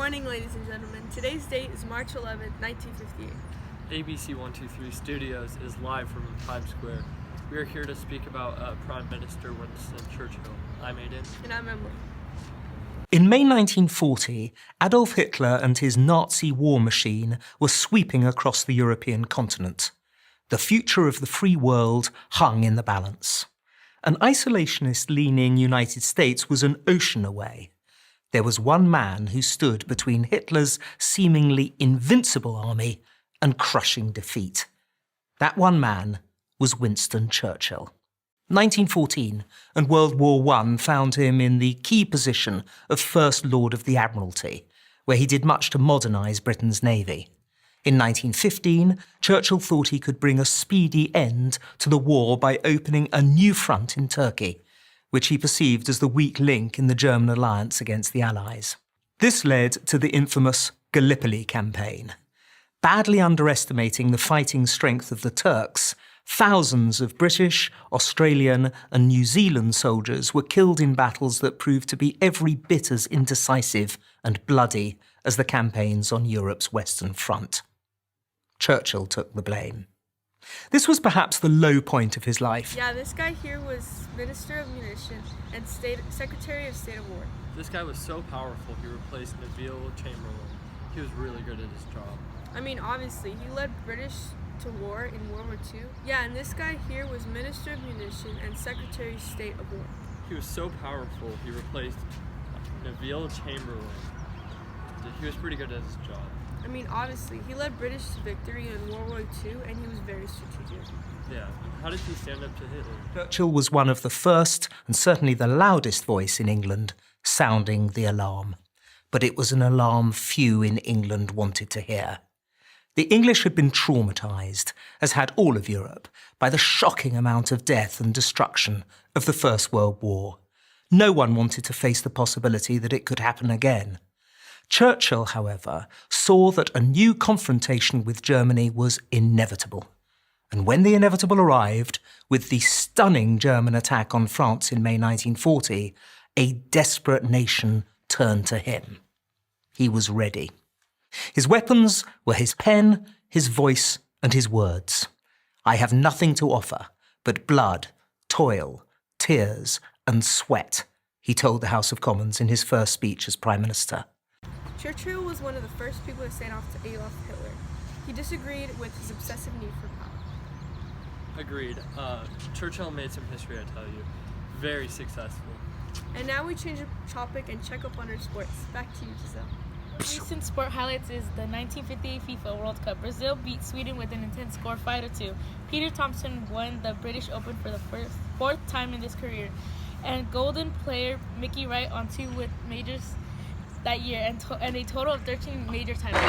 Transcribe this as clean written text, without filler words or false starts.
morning, ladies and gentlemen. Today's date is March 11, 1958. ABC 123 Studios is live from Times Square. We are here to speak about Prime Minister Winston Churchill. I'm Aiden. And I'm Emily. In May 1940, Adolf Hitler and his Nazi war machine were sweeping across the European continent. The future of the free world hung in the balance. An isolationist-leaning United States was an ocean away. There was one man who stood between Hitler's seemingly invincible army and crushing defeat. That one man was Winston Churchill. 1914 and World War I found him in the key position of First Lord of the Admiralty, where he did much to modernise Britain's navy. In 1915, Churchill thought he could bring a speedy end to the war by opening a new front in Turkey, which he perceived as the weak link in the German alliance against the Allies. This led to the infamous Gallipoli campaign. Badly underestimating the fighting strength of the Turks, thousands of British, Australian and New Zealand soldiers were killed in battles that proved to be every bit as indecisive and bloody as the campaigns on Europe's Western Front. Churchill took the blame. This was perhaps the low point of his life. Yeah, this guy here was Minister of Munitions and Secretary of State of War. This guy was so powerful he replaced Neville Chamberlain. He was really good at his job. I mean, obviously, he led British to war in World War II. Yeah, and this guy here was Minister of Munitions and Secretary of State of War. He was so powerful he replaced Neville Chamberlain. He was pretty good at his job. I mean, obviously, he led British to victory in World War II, and he was very strategic. Yeah, how did he stand up to Hitler? Churchill was one of the first, and certainly the loudest voice in England, sounding the alarm. But it was an alarm few in England wanted to hear. The English had been traumatised, as had all of Europe, by the shocking amount of death and destruction of the First World War. No one wanted to face the possibility that it could happen again. Churchill, however, saw that a new confrontation with Germany was inevitable. And when the inevitable arrived, with the stunning German attack on France in May 1940, a desperate nation turned to him. He was ready. His weapons were his pen, his voice, and his words. I have nothing to offer but blood, toil, tears, and sweat, he told the House of Commons in his first speech as Prime Minister. Churchill was one of the first people to stand off to Adolf Hitler. He disagreed with his obsessive need for power. Agreed. Churchill made some history, I tell you. Very successful. And now we change the topic and check up on our sports. Back to you, Giselle. Recent sport highlights is the 1958 FIFA World Cup. Brazil beat Sweden with an intense score 5-2. Peter Thompson won the British Open for the fourth time in his career. And Golden player Mickey Wright on 2 with majors that year and a total of 13 major titles.